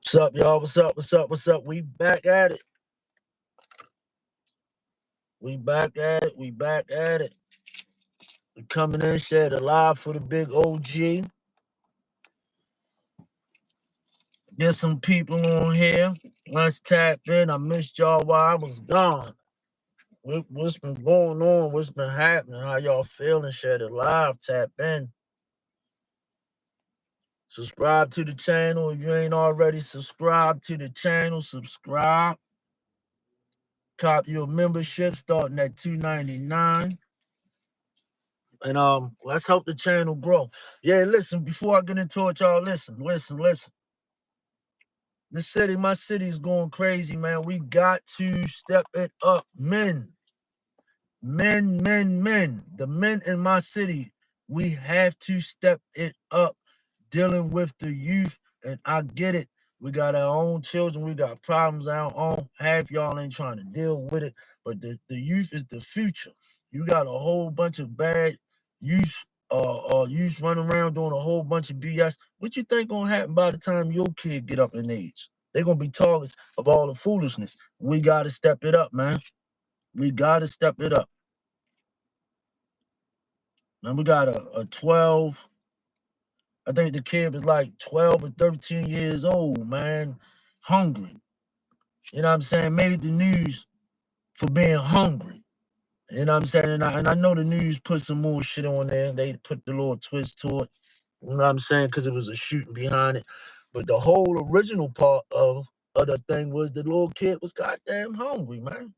What's up, y'all? What's up? What's up? What's up? We back at it. We back at it. We back at it. We coming in, share the live for the big OG. Get some people on here. Let's tap in. I missed y'all while I was gone. What's been going on? What's been happening? How y'all feeling? Share the live. Tap in. Subscribe to the channel. If you ain't already subscribed to the channel, subscribe. Cop your membership starting at $2.99. And let's help the channel grow. Yeah, listen, before I get into it, y'all, listen. My city is going crazy, man. We got to step it up. Men. The men in my city, we have to step it up. Dealing with the youth, and I get it. We got our own children. We got problems our own. Half y'all ain't trying to deal with it, but the youth is the future. You got a whole bunch of bad youth, youth running around doing a whole bunch of BS. What you think gonna happen by the time your kid get up in age? They're gonna be targets of all the foolishness. We gotta step it up, man. We gotta step it up. Man, we got a 12. I think the kid was like 12 or 13 years old, man, hungry. You know what I'm saying? Made the news for being hungry. You know what I'm saying? And I know the news put some more shit on there. They put the little twist to it. You know what I'm saying? Because it was a shooting behind it. But the whole original part of the thing was the little kid was goddamn hungry, man.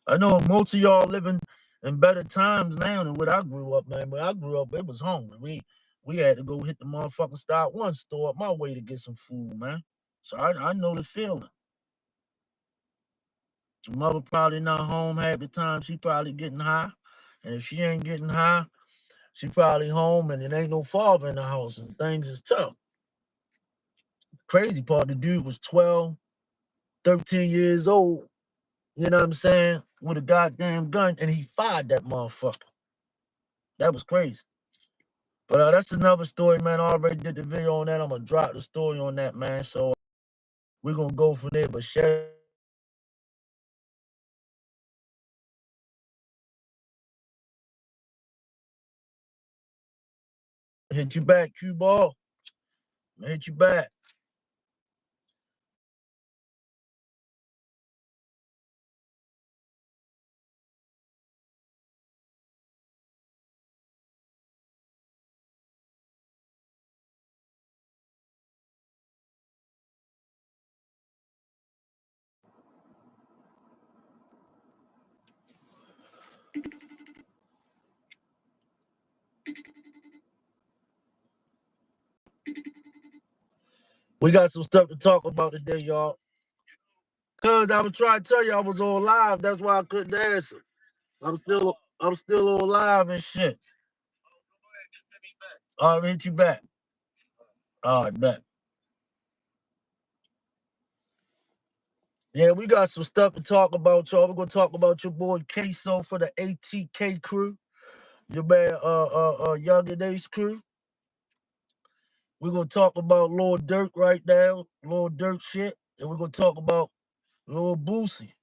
I know most of y'all living in better times now than what I grew up, man. When I grew up, it was hungry. We had to go hit the motherfucking Stop One store up my way to get some food, man. So I know the feeling. Mother probably not home half the time. She probably getting high. And if she ain't getting high, she probably home and it ain't no father in the house and things is tough. Crazy part, the dude was 12, 13 years old, you know what I'm saying, with a goddamn gun, and he fired that motherfucker. That was crazy. But that's another story, man. I already did the video on that. I'm going to drop the story on that, man. So we're going to go from there. But share. Hit you back, cue ball. Hit you back. We got some stuff to talk about today, y'all. Cause I was trying to tell you I was on live. That's why I couldn't answer. I'm still on live and shit. I'll hit you back. All right, bet. Yeah, we got some stuff to talk about, y'all. We're gonna talk about your boy Queso for the ATK crew, your man Young and Ace crew. We're gonna talk about Lord Durk right now, Lord Durk shit, and we're gonna talk about Lord Boosie.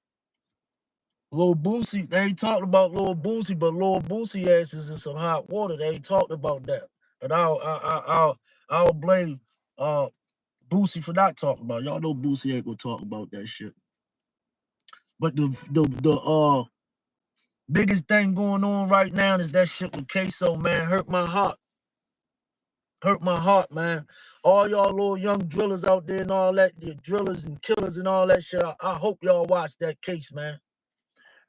Lord Boosie, they ain't talking about Lord Boosie, but Lord Boosie ass is in some hot water. They ain't talked about that. And I'll blame Boosie for not talking about it. Y'all know Boosie ain't gonna talk about that shit. But the biggest thing going on right now is that shit with Queso, man. Hurt my heart. Hurt my heart, man. All y'all little young drillers out there and all that, the drillers and killers and all that shit. I hope y'all watch that case, man.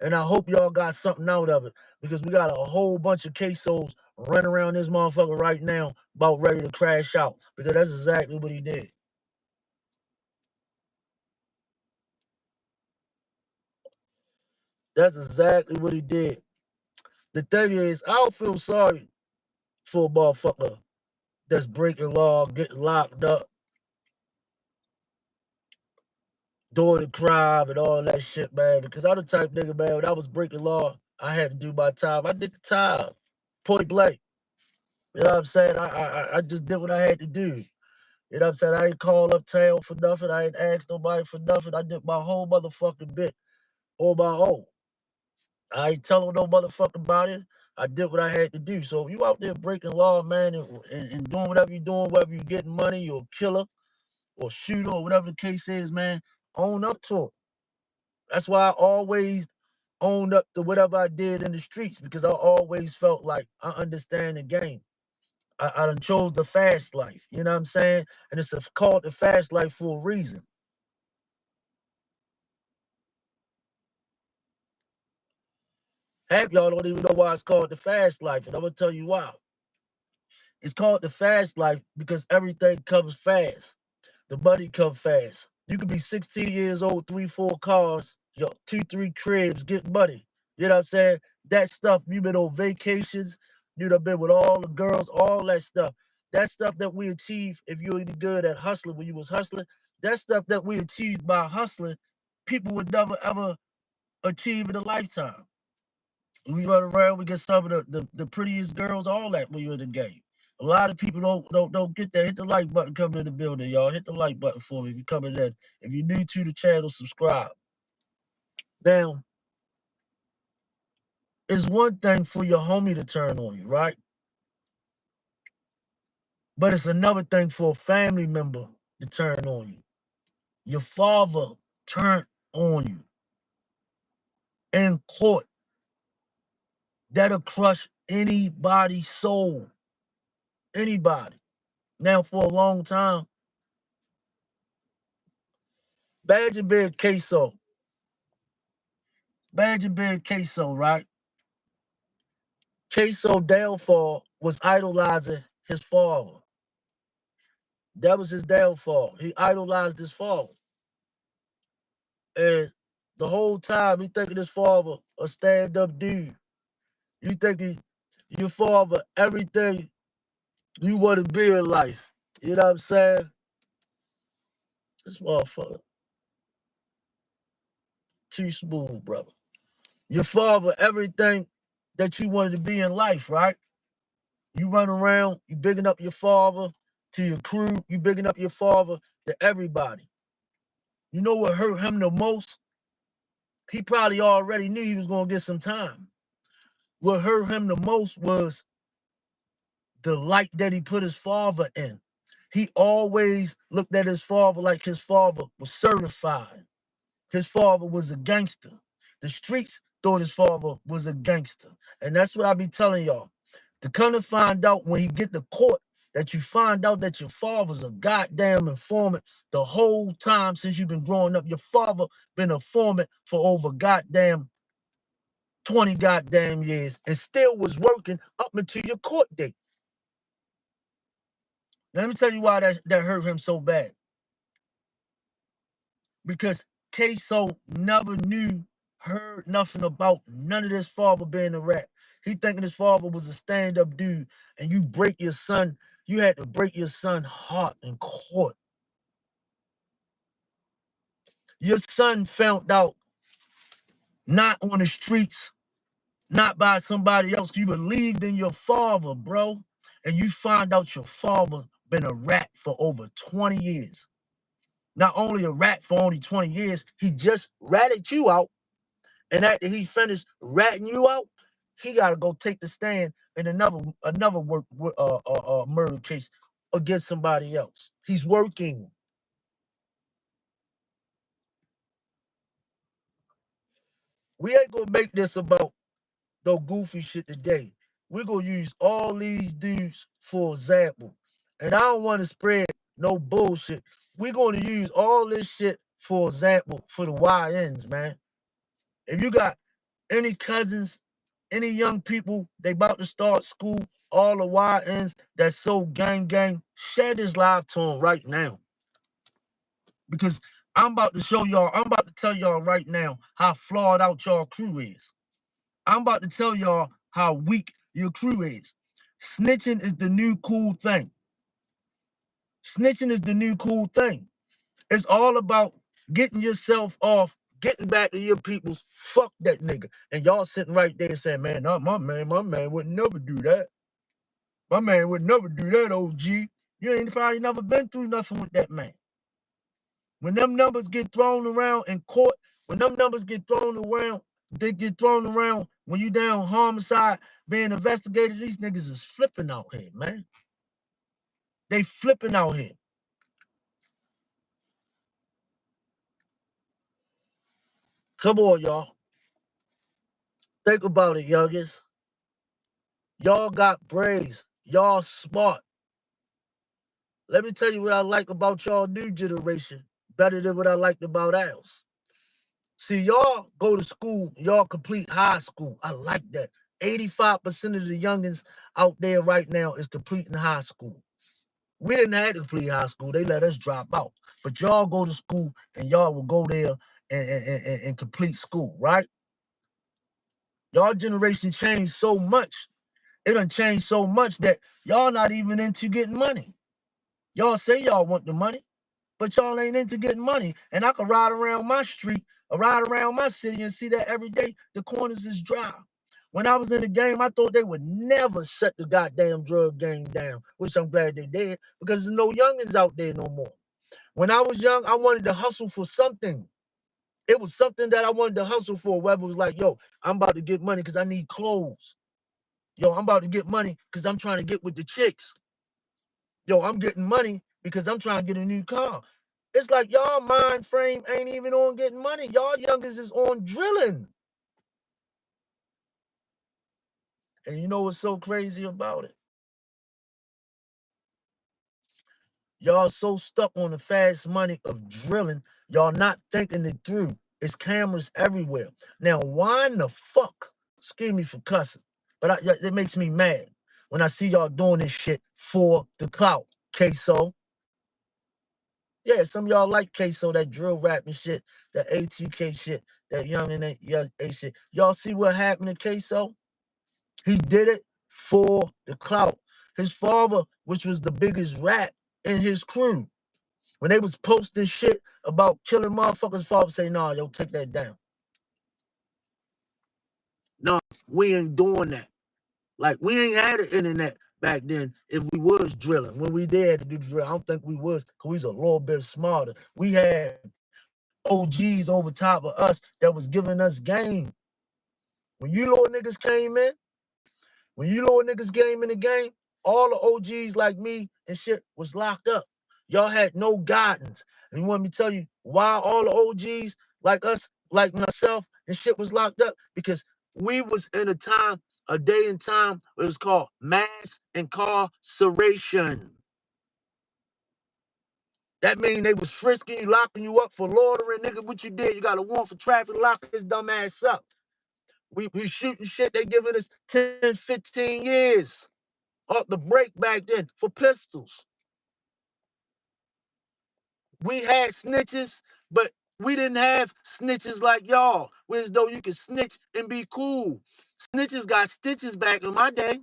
And I hope y'all got something out of it. Because we got a whole bunch of Quesos running around this motherfucker right now about ready to crash out. Because that's exactly what he did. That's exactly what he did. The thing is, I don't feel sorry for a motherfucker that's breaking law, getting locked up, doing the crime and all that shit, man. Because I'm the type nigga, man, when I was breaking law, I had to do my time. I did the time, point blank. You know what I'm saying? I just did what I had to do. You know what I'm saying? I ain't call uptown for nothing. I ain't asked nobody for nothing. I did my whole motherfucking bit on my own. I ain't telling no motherfucker about it. I did what I had to do. So if you out there breaking law, man, and doing whatever you're doing, whether you're getting money, you're a killer or shooter or whatever the case is, man, own up to it. That's why I always owned up to whatever I did in the streets, because I always felt like I understand the game. I done chose the fast life, you know what I'm saying? And it's called the fast life for a reason. Half y'all don't even know why it's called the fast life, and I'm gonna tell you why. It's called the fast life because everything comes fast. The money come fast. You could be 16 years old, 3, 4 cars, 2, 3 cribs, get money. You know what I'm saying? That stuff, you been on vacations, you done been with all the girls, all that stuff. That stuff that we achieved, if you ain't good at hustling when you was hustling, that stuff that we achieved by hustling, people would never ever achieve in a lifetime. We run around, we get some of the prettiest girls, all that when you're in the game. A lot of people don't get that. Hit the like button coming in the building, y'all. Hit the like button for me if you coming in. If you're new to the channel, subscribe. Now, it's one thing for your homie to turn on you, right? But it's another thing for a family member to turn on you. Your father turned on you in court. That'll crush anybody's soul. Anybody. Now, for a long time, imagine being queso. Imagine being queso, right? Queso downfall was idolizing his father. That was his downfall. He idolized his father. And the whole time he thinking his father a stand-up dude. You thinking your father everything you want to be in life. You know what I'm saying? This motherfucker too smooth, brother. Your father everything that you wanted to be in life, right? You run around, you bigging up your father to your crew, you bigging up your father to everybody. You know what hurt him the most? He probably already knew he was going to get some time. What hurt him the most was the light that he put his father in. He always looked at his father like his father was certified. His father was a gangster. The streets thought his father was a gangster. And that's what I be telling y'all. To come to find out when he get to court that you find out that your father's a goddamn informant the whole time since you've been growing up. Your father been a informant for over goddamn 20 goddamn years and still was working up until your court date. Now, let me tell you why that hurt him so bad. Because Queso never heard nothing about none of this father being a rat. He thinking his father was a stand-up dude, and you had to break your son's heart in court. Your son found out not on the streets, not by somebody else. You believed in your father, bro, and you find out your father been a rat for over 20 years. Not only a rat for only 20 years, he just ratted you out. And after he finished ratting you out, he got to go take the stand in another murder case against somebody else. He's working. We ain't gonna make this about no goofy shit today. We're gonna use all these dudes for example. And I don't want to spread no bullshit. We're gonna use all this shit for example for the YNs, man. If you got any cousins, any young people, they about to start school, all the YNs that's so gang, share this live to them right now. Because I'm about to tell y'all right now how flawed out y'all crew is. I'm about to tell y'all how weak your crew is. Snitching is the new cool thing. Snitching is the new cool thing. It's all about getting yourself off, getting back to your peoples. Fuck that nigga. And y'all sitting right there saying, man, my man would never do that. My man would never do that, OG. You ain't probably never been through nothing with that man. When them numbers get thrown around in court, when them numbers get thrown around, they get thrown around when you down homicide being investigated, these niggas is flipping out here, man. They flipping out here. Come on, y'all. Think about it, youngest. Y'all got brains. Y'all smart. Let me tell you what I like about y'all new generation better than what I liked about ours. See, y'all go to school, y'all complete high school. I like that. 85% of the youngins out there right now is completing high school. We didn't have to complete high school. They let us drop out. But y'all go to school and y'all will go there and complete school, right? Y'all generation changed so much. It done changed so much that y'all not even into getting money. Y'all say y'all want the money, but y'all ain't into getting money. And I can ride around my street or ride around my city and see that every day the corners is dry. When I was in the game, I thought they would never shut the goddamn drug game down, which I'm glad they did, because there's no youngins out there no more. When I was young, I wanted to hustle for something. It was something that I wanted to hustle for, whether it was like, yo, I'm about to get money because I need clothes. Yo, I'm about to get money because I'm trying to get with the chicks. Yo, I'm getting money because I'm trying to get a new car. It's like y'all mind frame ain't even on getting money. Y'all youngers is on drilling. And you know what's so crazy about it? Y'all so stuck on the fast money of drilling, y'all not thinking it through. It's cameras everywhere. Now, why in the fuck, excuse me for cussing, but it makes me mad when I see y'all doing this shit for the clout. Queso. Yeah, some of y'all like Queso, that drill rap and shit, that ATK shit, that young and A shit. Y'all see what happened to Queso? He did it for the clout. His father, which was the biggest rat in his crew, when they was posting shit about killing motherfuckers, father say, nah, yo, take that down. No, we ain't doing that. Like, we ain't had the internet back then if we was drilling. When we did to do drill, I don't think we was, because we was a little bit smarter. We had OGs over top of us that was giving us game. When you little niggas came in, when you little niggas came in the game, all the OGs like me and shit was locked up. Y'all had no guidance. And you want me to tell you why all the OGs like us, like myself and shit was locked up? Because we was in a day and time, it was called mass incarceration. That mean they was frisking you, locking you up for loitering, nigga. What you did? You got a warrant for traffic, lock his dumb ass up. We shooting shit. They giving us 10, 15 years off the break back then for pistols. We had snitches, but we didn't have snitches like y'all. Whereas though you can snitch and be cool. Snitches got stitches back in my day.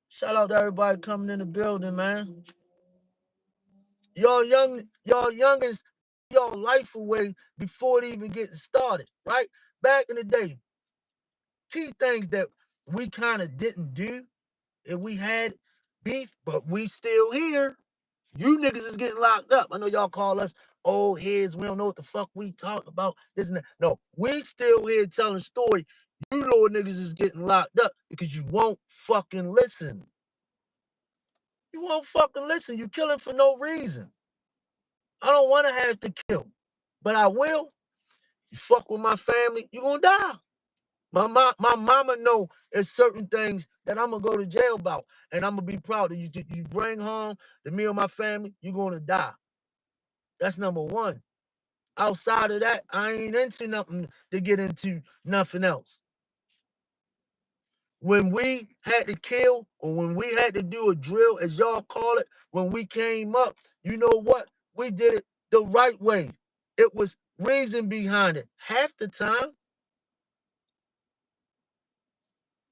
Shout out to everybody coming in the building, man. Y'all youngins, y'all life away before it even getting started, right? Back in the day, key things that we kind of didn't do, and we had beef, but we still here. You niggas is getting locked up. I know y'all call us old heads. We don't know what the fuck we talk about. This and that. No, we still here telling story. You little niggas is getting locked up because you won't fucking listen. You won't fucking listen. You killing for no reason. I don't want to have to kill, but I will. You fuck with my family, you gonna die. My mama know there's certain things that I'm gonna go to jail about, and I'm gonna be proud of you. You bring home to me or my family, you're gonna die. That's number one. Outside of that, I ain't into nothing to get into nothing else. When we had to kill or when we had to do a drill, as y'all call it, when we came up, you know what? We did it the right way. It was reason behind it. Half the time,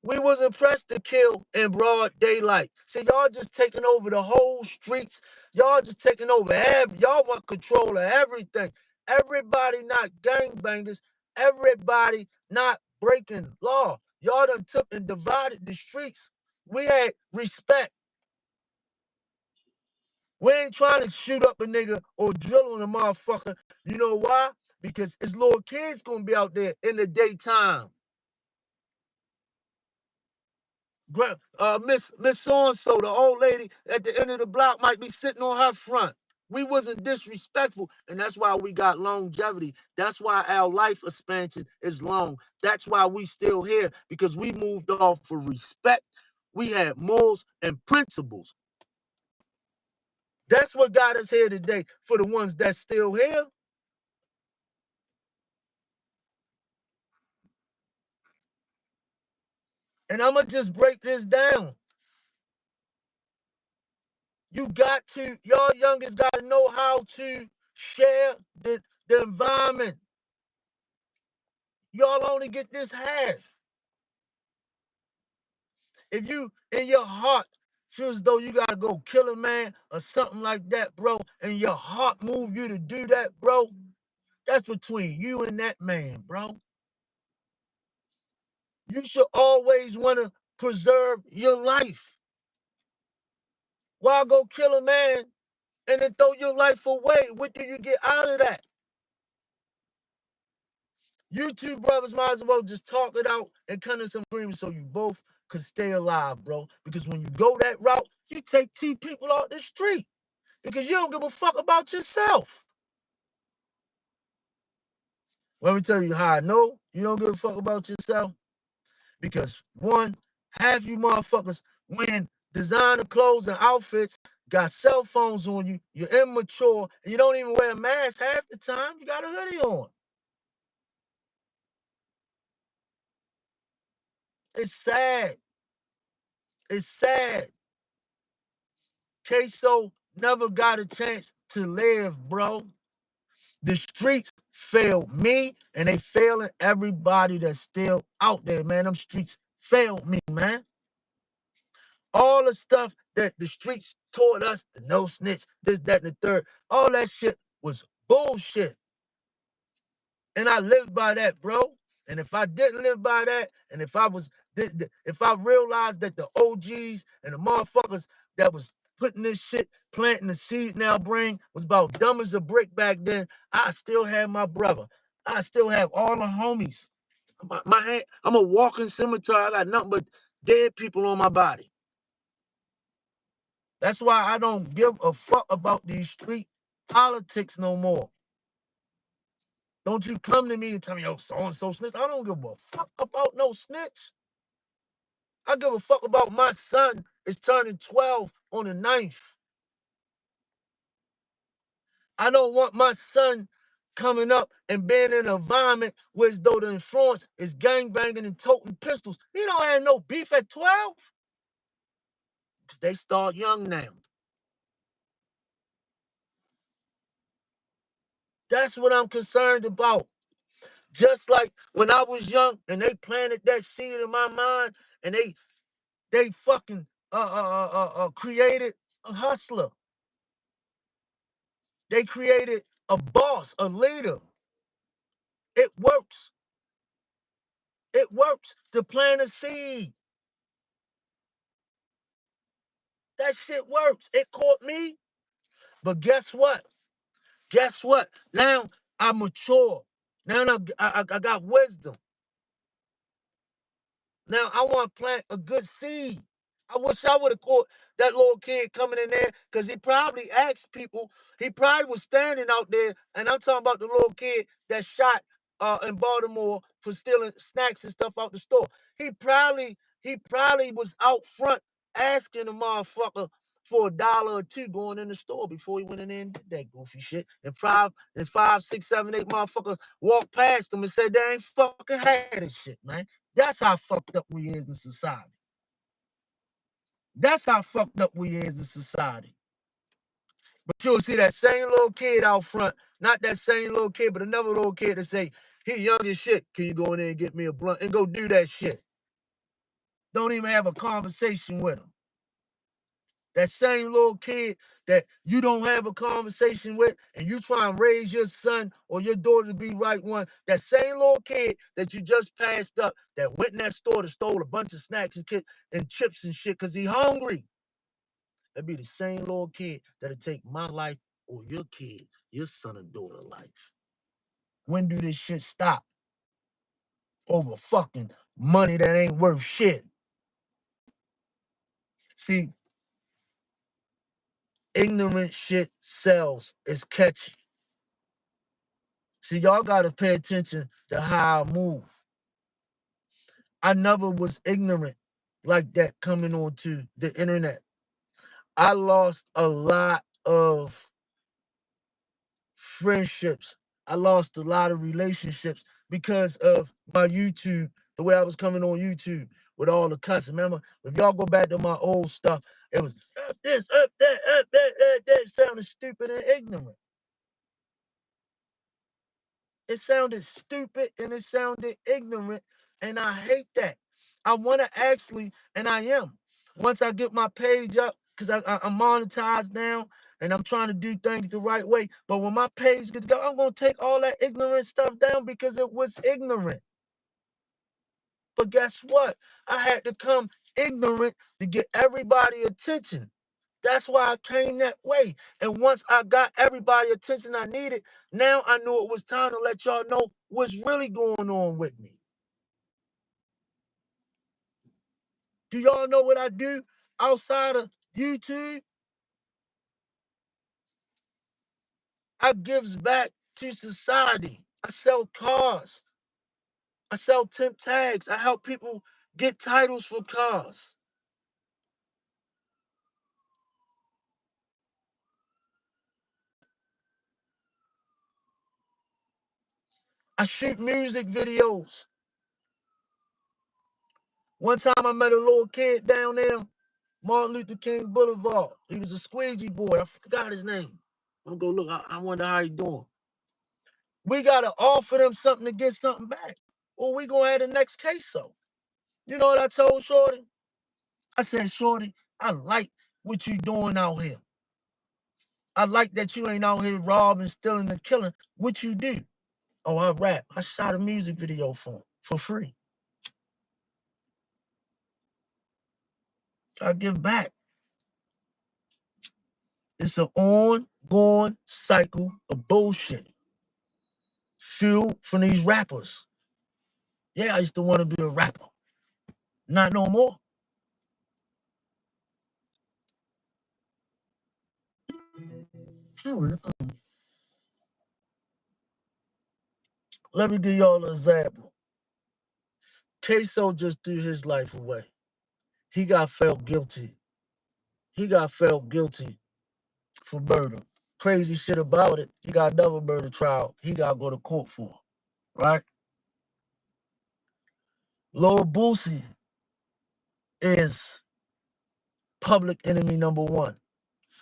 We wasn't pressed to kill in broad daylight. See, y'all just taking over the whole streets. Y'all just taking over. Y'all want control of everything. Everybody not gangbangers. Everybody not breaking law. Y'all done took and divided the streets. We had respect. We ain't trying to shoot up a nigga or drill on a motherfucker. You know why? Because it's little kids gonna be out there in the daytime. Miss So-and-so, the old lady at the end of the block might be sitting on her front. We wasn't disrespectful, and that's why we got longevity. That's why our life expansion is long. That's why we still here, because we moved off for respect. We had morals and principles. That's what got us here today for the ones that's still here. And I'm going to just break this down. Y'all youngest got to know how to share the environment. Y'all only get this half. If you, in your heart, feel as though you got to go kill a man or something like that, bro, and your heart move you to do that, bro, that's between you and that man, bro. You should always want to preserve your life. Why go kill a man and then throw your life away? What do you get out of that? You two brothers might as well just talk it out and come to some agreement so you both could stay alive, bro. Because when you go that route, you take two people off the street because you don't give a fuck about yourself. Let me tell you how I know you don't give a fuck about yourself. Because one, half you motherfuckers wearing designer clothes and outfits, got cell phones on you, you're immature, and you don't even wear a mask half the time. You got a hoodie on. It's sad. It's sad. Queso never got a chance to live, bro. The streets failed me, and they failing everybody that's still out there, man. Them streets failed me, man. All the stuff that the streets taught us, the no snitch, this, that, and the third, all that shit was bullshit. And I lived by that, bro. And if I didn't live by that, and if I realized that the OGs and the motherfuckers that was putting this shit, planting the seed in our brain was about dumb as a brick back then, I still have my brother. I still have all the homies. I'm a walking cemetery. I got nothing but dead people on my body. That's why I don't give a fuck about these street politics no more. Don't you come to me and tell me, oh, so-and-so snitch. I don't give a fuck about no snitch. I give a fuck about my son is turning 12 on the 9th. I don't want my son coming up and being in an environment where as though the influence is gangbanging and toting pistols. He don't have no beef at 12. Because they start young now. That's what I'm concerned about. Just like when I was young and they planted that seed in my mind and they fucking created a hustler. They created a boss, a leader. It works. It works to plant a seed. That shit works. It caught me. But guess what? Guess what? Now I'm mature. Now I got wisdom. Now I want to plant a good seed. I wish I would have caught that little kid coming in there because he probably asked people. He probably was standing out there, and I'm talking about the little kid that shot in Baltimore for stealing snacks and stuff out the store. He probably was out front asking the motherfucker for $1 or $2 going in the store before he went in there and did that goofy shit. And five, 6, 7, 8 motherfuckers walked past him and said they ain't fucking had this shit, man. That's how fucked up we is in society. That's how fucked up we is in society. But you'll see that same little kid out front, not that same little kid, but another little kid that say, he young as shit, can you go in there and get me a blunt and go do that shit? Don't even have a conversation with them. That same little kid that you don't have a conversation with and you try and raise your son or your daughter to be right one, that same little kid that you just passed up that went in that store to stole a bunch of snacks and chips and shit because he hungry. That'd be the same little kid that'll take my life or your kid, your son or daughter life. When do this shit stop? Over fucking money that ain't worth shit. See, ignorant shit sells. It's catchy. See, y'all gotta pay attention to how I move. I never was ignorant like that coming onto the internet. I lost a lot of friendships. I lost a lot of relationships because of my YouTube, the way I was coming on YouTube with all the cussing. Remember, if y'all go back to my old stuff, it was up this, up that, up that, that sounded stupid and ignorant. It sounded stupid and it sounded ignorant, and I hate that. I want to actually, and I am, once I get my page up, because I'm monetized now, and I'm trying to do things the right way. But when my page gets go, I'm going to take all that ignorant stuff down because it was ignorant. But guess what? I had to come ignorant to get everybody attention. That's why I came that way. And once I got everybody attention I needed, now I knew it was time to let y'all know what's really going on with me. Do y'all know what I do outside of YouTube? I gives back to society. I sell cars. I sell temp tags. I help people get titles for cars. I shoot music videos. One time I met a little kid down there, Martin Luther King Boulevard. He was a squeegee boy. I forgot his name. I'm gonna go look. I wonder how he doing. We gotta offer them something to get something back, or we gonna have the next queso. You know what I told Shorty? I said, Shorty, I like what you doing out here. I like that you ain't out here robbing, stealing, and killing. What you do? Oh, I rap. I shot a music video for him for free. I give back. It's an ongoing cycle of bullshit. Fuel from these rappers. Yeah, I used to want to be a rapper. Not no more. Let me give y'all an example. Queso just threw his life away. He got felt guilty. He got felt guilty for murder. Crazy shit about it, he got another murder trial he got to go to court for, right? Lil Boosie is public enemy number one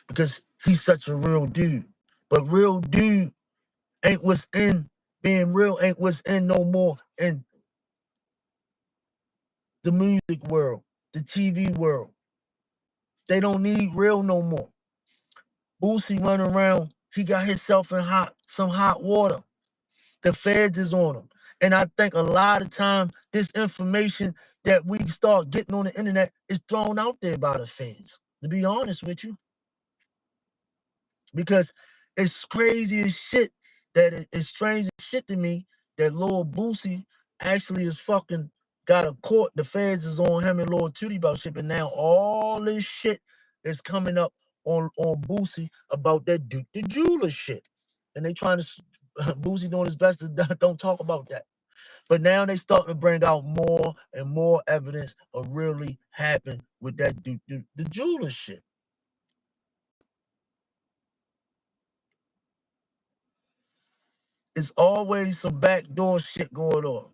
because he's such a real dude. But real dude ain't what's in, being real ain't what's in no more in the music world, the TV world. They don't need real no more. Boosie running around, he got himself in some hot water. The feds is on him. And I think a lot of time this information that we start getting on the internet is thrown out there by the feds, to be honest with you. Because it's crazy as shit that it's strange as shit to me that Lil Boosie actually is fucking got a court. The feds is on him and Lil Tootie about shit, and now all this shit is coming up on Boosie about that Duke the Jeweler shit. And they trying to Boosie doing his best to don't talk about that. But now they starting to bring out more and more evidence of really happened with that Duke the Jeweler shit. It's always some backdoor shit going on.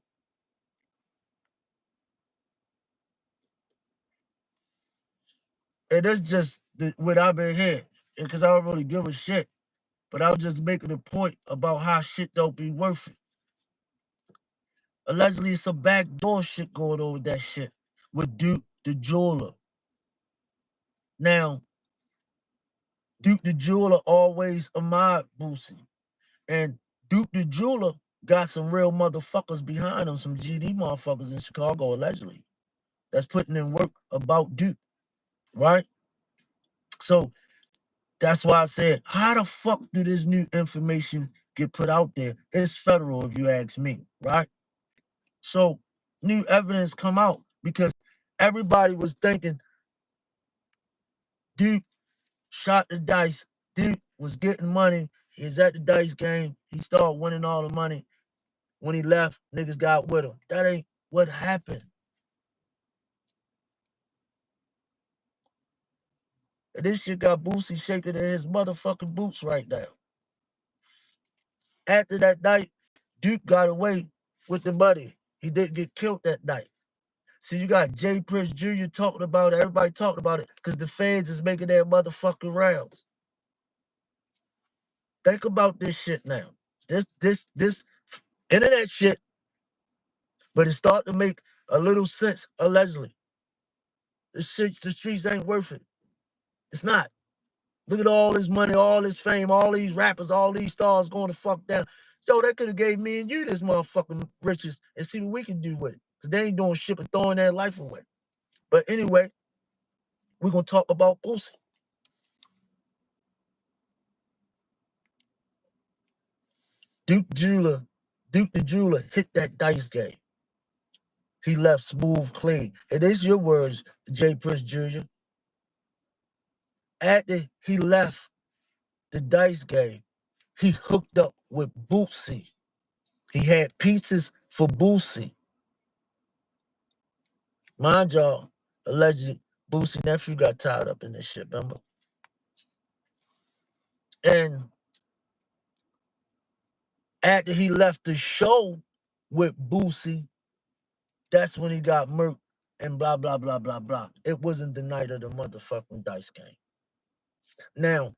And that's just what I've been hearing. Because I don't really give a shit. But I was just making a point about how shit don't be worth it. Allegedly, it's some backdoor shit going on with that shit. with Duke the Jeweler. Now, Duke the Jeweler always admired Boosie. And Duke the Jeweler got some real motherfuckers behind him, some GD motherfuckers in Chicago, allegedly, that's putting in work about Duke, right? So that's why I said, how the fuck do this new information get put out there? It's federal, if you ask me, right? So new evidence come out because everybody was thinking Duke shot the dice. Duke was getting money. He's at the dice game. He started winning all the money. When he left, niggas got with him. That ain't what happened. And this shit got Boosie shaking in his motherfucking boots right now. After that night, Duke got away with the money. He didn't get killed that night. So you got Jay Prince Jr. talking about it. Everybody talking about it because the feds is making their motherfucking rounds. Think about this shit now. This internet shit, but it start to make a little sense, allegedly. This shit, the streets ain't worth it. It's not. Look at all this money, all this fame, all these rappers, all these stars going to fuck down. Yo, they could have gave me and you this motherfucking riches and see what we can do with it. Because they ain't doing shit but throwing their life away. But anyway, we're going to talk about Boosie. Duke the Jeweler hit that dice game. He left smooth clean. It is your words, Jay Prince Jr. After he left the dice game, he hooked up with Boosie. He had pieces for Boosie. Mind y'all, allegedly, Boosie nephew got tied up in this shit, remember? And after he left the show with Boosie, that's when he got murked and blah, blah, blah, blah, blah. It wasn't the night of the motherfucking dice game. Now,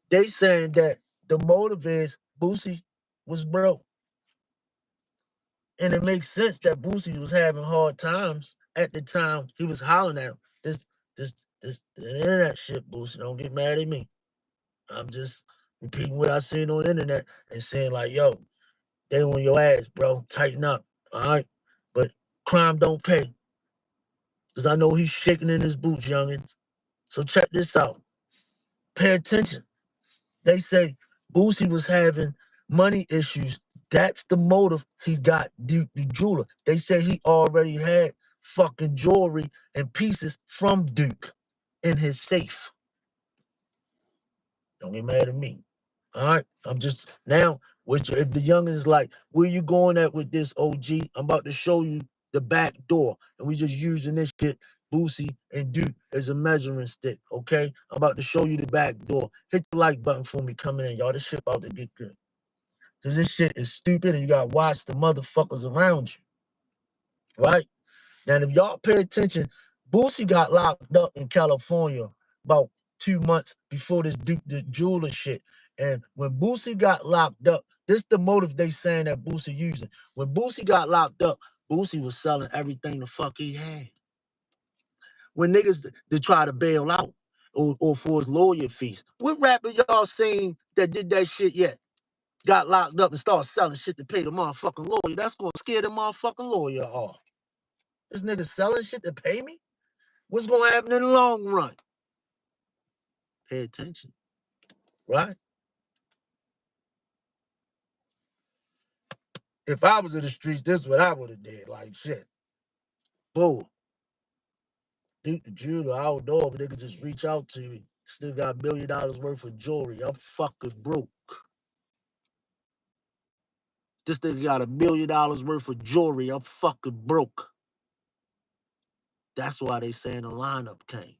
they saying that the motive is Boosie was broke. And it makes sense that Boosie was having hard times at the time he was hollering at him. This the internet shit, Boosie. Don't get mad at me. I'm just repeating what I seen on the internet and saying like, yo, they on your ass, bro. Tighten up, all right? But crime don't pay. Because I know he's shaking in his boots, youngins. So check this out. Pay attention. They say Boosie was having money issues. That's the motive he got Duke the Jeweler. They say he already had fucking jewelry and pieces from Duke in his safe. Don't get mad at me. All right? I'm just, now, if the youngin is like, where you going at with this, OG? I'm about to show you the back door. And we just using this shit, Boosie and Duke, as a measuring stick, okay? I'm about to show you the back door. Hit the like button for me coming in, y'all. This shit about to get good. Because this shit is stupid and you got to watch the motherfuckers around you, right? Now, if y'all pay attention, Boosie got locked up in California about 2 months before this Duke the Jeweler shit. And when Boosie got locked up, this the motive they saying that Boosie using. When Boosie got locked up, Boosie was selling everything the fuck he had. When niggas to try to bail out or for his lawyer fees. What rapper y'all seen that did that shit yet? Got locked up and started selling shit to pay the motherfucking lawyer. That's gonna scare the motherfucking lawyer off. This nigga selling shit to pay me? What's gonna happen in the long run? Pay attention, right? If I was in the streets, this is what I would have did. Like shit. Boom. Duke the Jeweler outdoor, but they could just reach out to you. Still got $1 million worth of jewelry. I'm fucking broke. This nigga got $1 million worth of jewelry. I'm fucking broke. That's why they saying the lineup came.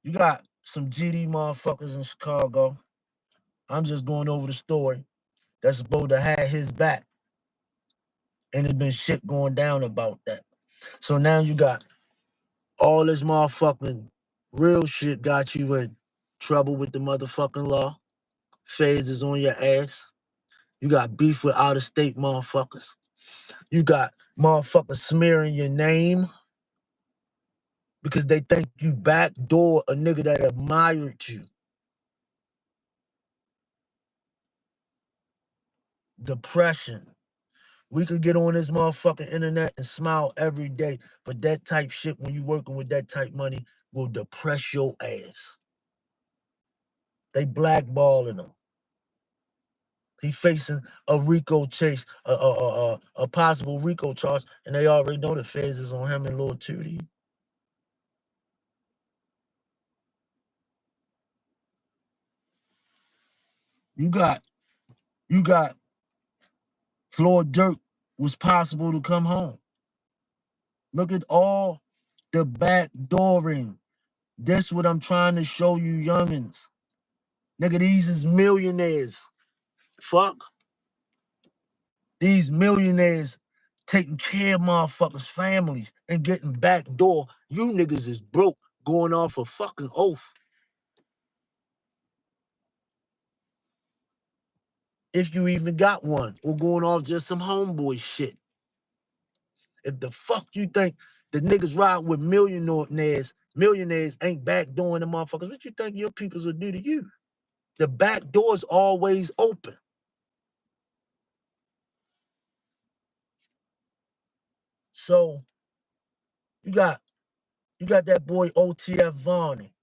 You got some GD motherfuckers in Chicago. I'm just going over the story that's supposed to have his back. And there's been shit going down about that. So now you got all this motherfucking real shit got you in trouble with the motherfucking law. Feds is on your ass. You got beef with out-of-state motherfuckers. You got motherfuckers smearing your name because they think you backdoor a nigga that admired you. Depression. We could get on this motherfucking internet and smile every day, but that type shit, when you working with that type money, will depress your ass. They blackballing him. He facing a RICO chase, a possible RICO charge, and they already know the feds is on him and Lil Tootie. You got Floyd Durk was possible to come home. Look at all the backdooring. That's what I'm trying to show you youngins. Nigga, these is millionaires. Fuck. These millionaires taking care of motherfuckers' families and getting backdoor. You niggas is broke going off a fucking oath. If you even got one, or going off just some homeboy shit. If the fuck you think the niggas ride with millionaires ain't backdooring the motherfuckers, what you think your peoples will do to you? The back door's always open. So you got that boy OTF Varney.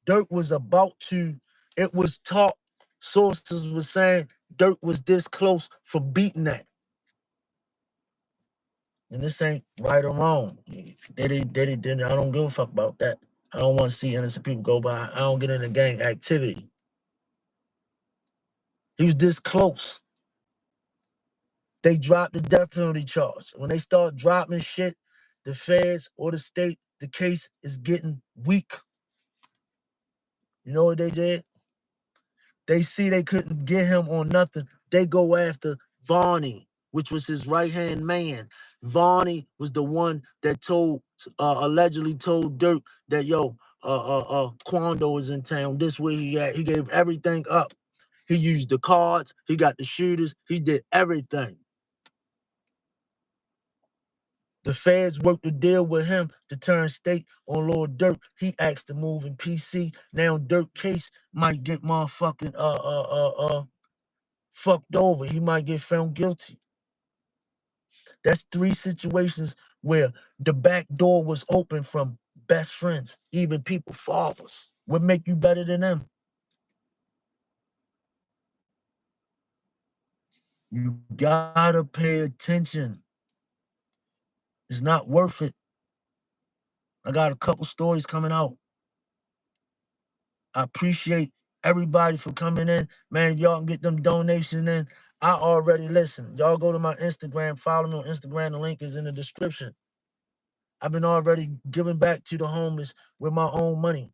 Durk was about to, it was talk, sources were saying Durk was this close from beating that. And this ain't right or wrong. Did it, I don't give a fuck about that. I don't want to see innocent people go by. I don't get into gang activity. He was this close. They dropped the death penalty charge. When they start dropping shit, the feds or the state, the case is getting weak. You know what they did? They see they couldn't get him on nothing. They go after Varney, which was his right-hand man. Varney was the one that allegedly told Durk that, yo, Quando was in town. This way he at. He gave everything up. He used the cards. He got the shooters. He did everything. The feds worked a deal with him to turn state on Lord Durk. He asked to move in PC. Now Durk case might get motherfucking fucked over. He might get found guilty. That's 3 situations where the back door was open from best friends, even people fathers. What make you better than them? You gotta pay attention. It's not worth it. I got a couple stories coming out. I appreciate everybody for coming in. Man, if y'all can get them donations in, I already listen. Y'all go to my Instagram, follow me on Instagram. The link is in the description. I've been already giving back to the homeless with my own money.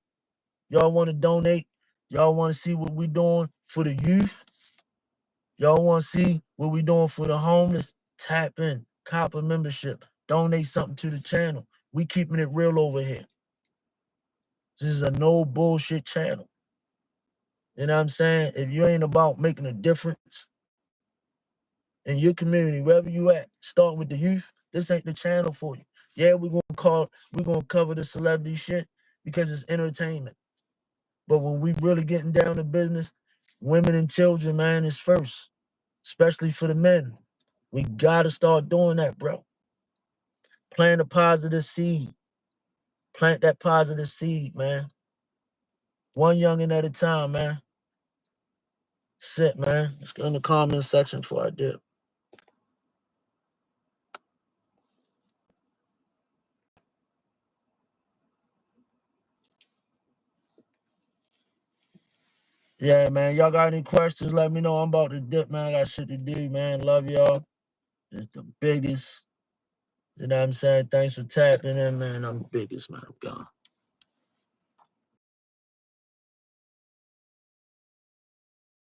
Y'all want to donate? Y'all want to see what we doing for the youth? Y'all want to see what we doing for the homeless? Tap in, cop a membership, donate something to the channel. We keeping it real over here. This is a no bullshit channel. You know what I'm saying? If you ain't about making a difference in your community, wherever you at, starting with the youth, this ain't the channel for you. Yeah, we're gonna cover the celebrity shit because it's entertainment. But when we really getting down to business, women and children, man, is first. Especially for the men. We gotta start doing that, bro. Plant a positive seed. Plant that positive seed, man. One youngin' at a time, man. Sit, man. Let's go in the comment section before I dip. Yeah, man. Y'all got any questions? Let me know. I'm about to dip, man. I got shit to do, man. Love y'all. It's the biggest. You know what I'm saying? Thanks for tapping in, man. I'm the biggest, man. I'm gone.